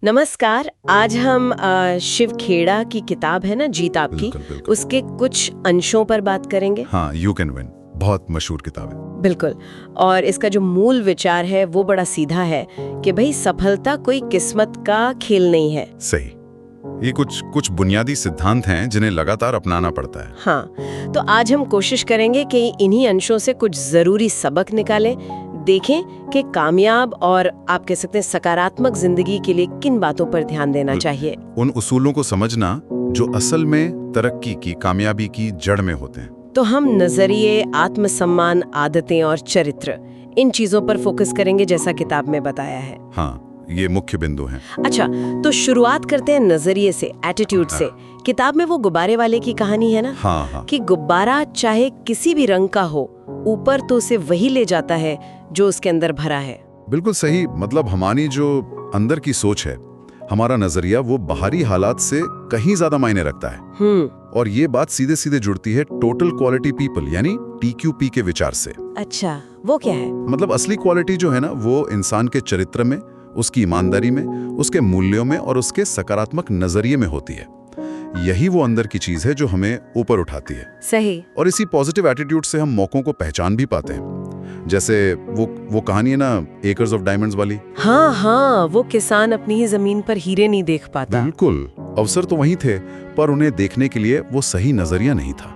नमस्कार। आज हम शिव खेड़ा की किताब है ना, जीत आपकी, बिल्कुल, बिल्कुल। उसके कुछ अंशों पर बात करेंगे। हाँ, यू कैन विन बहुत मशहूर किताब है। बिल्कुल। और इसका जो मूल विचार है वो बड़ा सीधा है कि भाई सफलता कोई किस्मत का खेल नहीं है। सही। ये कुछ बुनियादी सिद्धांत हैं जिन्हें लगातार अपनाना पड़ता है। हाँ, तो आज हम कोशिश करेंगे कि इन्हीं अंशों से कुछ जरूरी सबक निकालें, देखें कि कामयाब और आप कह सकते हैं सकारात्मक जिंदगी के लिए किन बातों पर ध्यान देना चाहिए। उन उसूलों को समझना जो असल में तरक्की की, कामयाबी की जड़ में होते हैं। तो हम नजरिए, आत्मसम्मान, आदतें और चरित्र, इन चीजों पर फोकस करेंगे जैसा किताब में बताया है। हाँ, ये मुख्य बिंदु हैं। अच्छा, तो शुरुआत करते हैं नजरिए से, एटीट्यूड से। किताब में वो गुब्बारे वाले की कहानी है ना, हाँ। कि गुब्बारा चाहे किसी भी रंग का हो, ऊपर तो उसे वही ले जाता है जो उसके अंदर भरा है। बिल्कुल सही। मतलब हमारी जो अंदर की सोच है, हमारा नजरिया, वो बाहरी हालात से कहीं ज्यादा मायने रखता है। और ये बात सीधे सीधे जुड़ती है टोटल क्वालिटी पीपल यानी TQP के विचार से। अच्छा, वो क्या है? मतलब असली क्वालिटी जो है ना, वो इंसान के चरित्र में, उसकी ईमानदारी में, उसके मूल्यों में और उसके सकारात्मक नजरिए में होती है। यही वो अंदर की चीज है जो हमें ऊपर उठाती है। सही। और इसी पॉजिटिव एटीट्यूड से हम मौकों को पहचान भी पाते हैं। जैसे वो कहानी है ना, एकर्स ऑफ डायमंड्स वाली। हाँ, वो किसान अपनी ही जमीन पर हीरे नहीं देख पाता। बिल्कुल। अवसर तो वही थे, पर उन्हें देखने के लिए वो सही नजरिया नहीं था।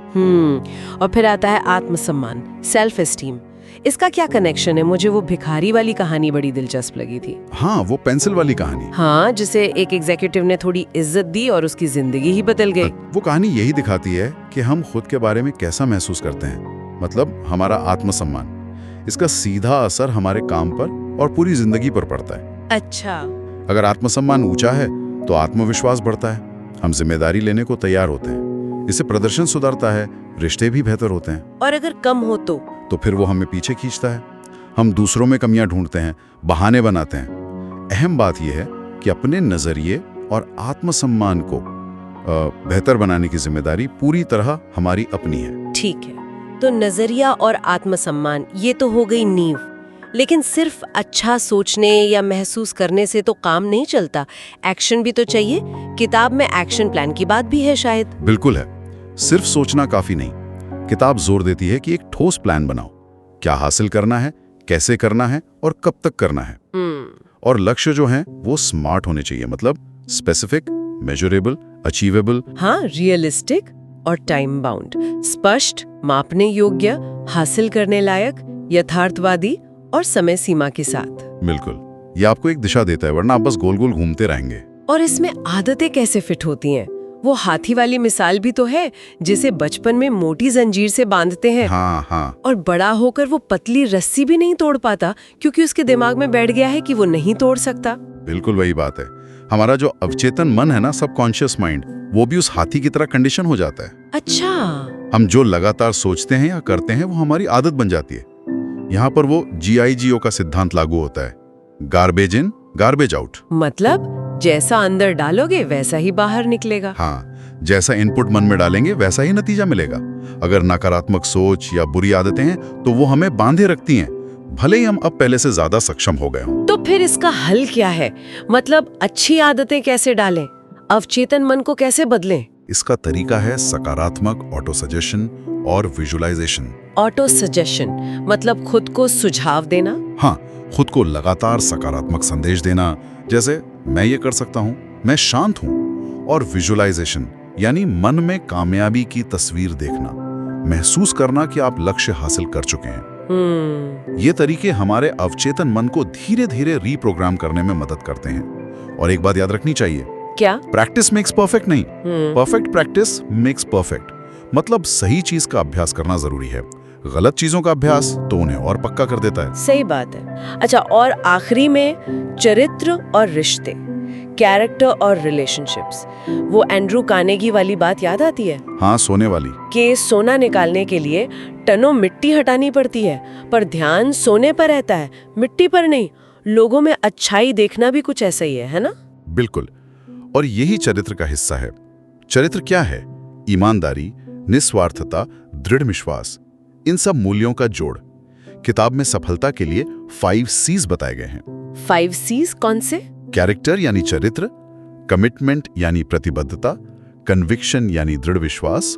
और फिर आता है आत्मसम्मान, सेल्फ एस्टीम। इसका क्या कनेक्शन है? मुझे वो भिखारी वाली कहानी बड़ी दिलचस्प लगी थी। हाँ, वो पेंसिल वाली कहानी। हाँ, जिसे एक एग्जीक्यूटिव ने थोड़ी इज्जत दी और उसकी जिंदगी ही बदल गई। वो कहानी यही दिखाती है कि हम खुद के बारे में कैसा महसूस करते हैं, मतलब हमारा आत्मसम्मान। इसका सीधा असर हमारे काम पर और पूरी जिंदगी पर पड़ता है। अच्छा। अगर आत्मसम्मान ऊंचा है तो आत्मविश्वास बढ़ता है, हम जिम्मेदारी लेने को तैयार होते हैं, इससे प्रदर्शन सुधरता है, रिश्ते भी बेहतर होते हैं। और अगर कम हो तो फिर वो हमें पीछे खींचता है। हम दूसरों में कमियां ढूंढते हैं, बहाने बनाते हैं। अहम बात यह है कि अपने नजरिए और आत्मसम्मान को बेहतर बनाने की जिम्मेदारी पूरी तरह हमारी अपनी है। ठीक है, तो नजरिया और आत्मसम्मान ये तो हो गई नींव, लेकिन सिर्फ अच्छा सोचने या महसूस करने से तो काम नहीं चलता, एक्शन भी तो चाहिए। किताब में एक्शन प्लान की बात भी है शायद। बिल्कुल है। सिर्फ सोचना काफी नहीं, किताब जोर देती है कि एक ठोस प्लान बनाओ। क्या हासिल करना है, कैसे करना है और कब तक करना है। और लक्ष्य जो हैं वो स्मार्ट होने चाहिए, मतलब स्पेसिफिक, मेजरेबल, अचीवेबल। हाँ, रियलिस्टिक और टाइम बाउंड, स्पष्ट, मापने योग्य, हासिल करने लायक, यथार्थवादी और समय सीमा के साथ। बिल्कुल, ये आपको एक दिशा देता है, वरना आप बस गोल गोल घूमते रहेंगे। और इसमें आदतें कैसे फिट होती हैं? वो हाथी वाली मिसाल भी तो है, जिसे बचपन में मोटी जंजीर से बांधते हैं। हाँ। और बड़ा होकर वो पतली रस्सी भी नहीं तोड़ पाता, क्योंकि उसके दिमाग में बैठ गया है कि वो नहीं तोड़ सकता। बिल्कुल वही बात है। हमारा जो अवचेतन मन है ना, सबकॉन्शियस माइंड, वो भी उस हाथी की तरह कंडीशन हो जाता है। अच्छा। हम जो लगातार सोचते हैं या करते हैं वो हमारी आदत बन जाती है। यहाँ पर वो GIGO का सिद्धांत लागू होता है, गार्बेज इन गार्बेज आउट। मतलब जैसा अंदर डालोगे वैसा ही बाहर निकलेगा। हाँ, जैसा इनपुट मन में डालेंगे वैसा ही नतीजा मिलेगा। अगर नकारात्मक सोच या बुरी आदतें हैं तो वो हमें बांधे रखती हैं, भले ही हम अब पहले से ज्यादा सक्षम हो गए हों। तो फिर इसका हल क्या है? मतलब अच्छी आदतें कैसे डालें, अवचेतन मन को कैसे बदलें? इसका तरीका है सकारात्मक ऑटो सजेशन और विजुअलाइजेशन। ऑटो सजेशन मतलब खुद को सुझाव देना। हाँ, खुद को लगातार सकारात्मक संदेश देना, जैसे मैं ये कर सकता हूँ, मैं शांत हूँ। और विजुअलाइजेशन यानी मन में कामयाबी की तस्वीर देखना, महसूस करना कि आप लक्ष्य हासिल कर चुके हैं। ये तरीके हमारे अवचेतन मन को धीरे धीरे रीप्रोग्राम करने में मदद करते हैं। और एक बात याद रखनी चाहिए, क्या? प्रैक्टिस मेक्स परफेक्ट नहीं, परफेक्ट प्रैक्टिस मेक्स परफेक्ट। मतलब सही चीज का अभ्यास करना जरूरी है, गलत चीजों का अभ्यास तो उन्हें और पक्का कर देता है। सही बात है। अच्छा, और आखिरी में चरित्र और रिश्ते, कैरेक्टर और रिलेशनशिप्स। वो एंड्रू कार्नेगी वाली बात याद आती है? हाँ, सोने वाली। कि सोना निकालने के लिए टनों मिट्टी हटानी पड़ती है, पर ध्यान सोने पर रहता है, मिट्टी पर नहीं। लोगों में अच्छाई देखना भी कुछ ऐसा ही है ना? बिल्कुल। और यही चरित्र का हिस्सा है। चरित्र क्या है? ईमानदारी, निस्वार्थता, दृढ़ विश्वास, इन सब मूल्यों का जोड़। किताब में सफलता के लिए 5 C's बताए गए हैं। 5 C's कौन से? कैरेक्टर यानी चरित्र, कमिटमेंट यानी प्रतिबद्धता, कन्विक्शन यानी दृढ़ विश्वास,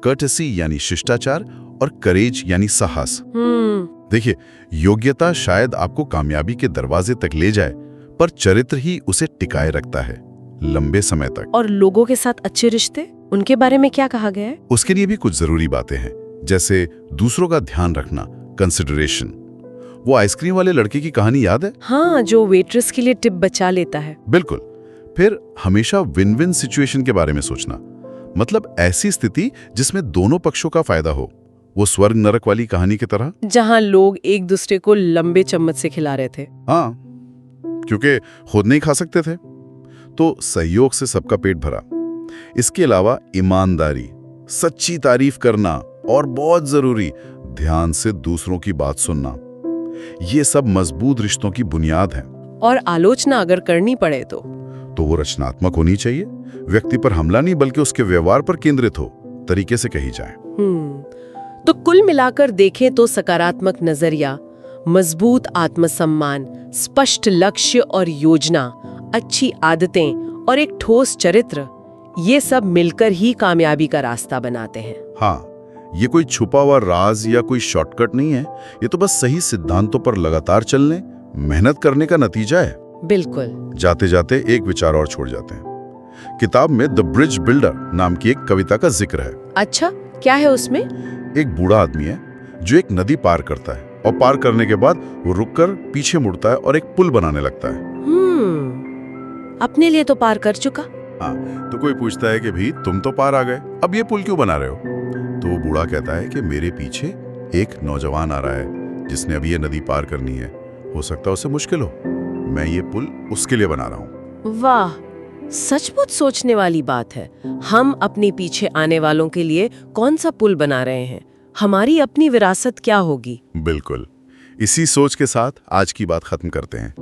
कर्टेसी यानी शिष्टाचार और करेज यानी साहस। देखिए, योग्यता शायद आपको कामयाबी के दरवाजे तक ले जाए, पर चरित्र ही उसे टिकाए रखता है लंबे समय तक। और लोगों के साथ अच्छे रिश्ते, उनके बारे में क्या कहा गया है? उसके लिए भी कुछ जरूरी बातें हैं, जैसे दूसरों का ध्यान रखना, कंसिडरेशन। वो आइसक्रीम वाले लड़के की कहानी याद है? हाँ, जो वेट्रेस के लिए टिप बचा लेता है। बिल्कुल। फिर हमेशा विन विन सिचुएशन के बारे में सोचना, मतलब ऐसी स्थिति जिसमें दोनों पक्षों का फायदा हो। वो स्वर्ग नरक वाली कहानी की तरह, जहां लोग एक दूसरे को लंबे चम्मच से खिला रहे थे। हाँ, क्योंकि खुद नहीं खा सकते थे, तो सहयोग से सबका पेट भरा। इसके अलावा ईमानदारी, सच्ची तारीफ करना और बहुत जरूरी, ध्यान से दूसरों की बात सुनना, ये सब मजबूत रिश्तों की बुनियाद है। और आलोचना अगर करनी पड़े तो वो रचनात्मक होनी चाहिए, व्यक्ति पर हमला नहीं बल्कि उसके व्यवहार पर केंद्रित हो, तरीके से कही जाए। तो कुल मिलाकर देखें तो सकारात्मक नजरिया, मजबूत आत्मसम्मान, स्पष्ट लक्ष्य और योजना, अच्छी आदतें और एक ठोस चरित्र, ये सब मिलकर ही कामयाबी का रास्ता बनाते हैं। हाँ, ये कोई छुपा हुआ राज या कोई शॉर्टकट नहीं है, ये तो बस सही सिद्धांतों पर लगातार चलने, मेहनत करने का नतीजा है। बिल्कुल। जाते जाते एक विचार और छोड़ जाते हैं। किताब में द ब्रिज बिल्डर नाम की एक कविता का जिक्र है। अच्छा, क्या है उसमें? एक बूढ़ा आदमी है जो एक नदी पार करता है, और पार करने के बाद वो रुककर पीछे मुड़ता है और एक पुल बनाने लगता है। अपने लिए तो पार कर चुका। हाँ, तो कोई पूछता है कि भाई तुम तो पार आ गए, अब ये पुल क्यों बना रहे हो? तो वो बूढ़ा कहता है कि मेरे पीछे एक नौजवान आ रहा है जिसने अभी ये नदी पार करनी है, हो सकता है उसे मुश्किल हो, मैं ये पुल उसके लिए बना रहा हूँ। वाह, सचमुच सोचने वाली बात है। हम अपने पीछे आने वालों के लिए कौन सा पुल बना रहे हैं? हमारी अपनी विरासत क्या होगी? बिल्कुल। इसी सोच के साथ आज की बात खत्म करते हैं।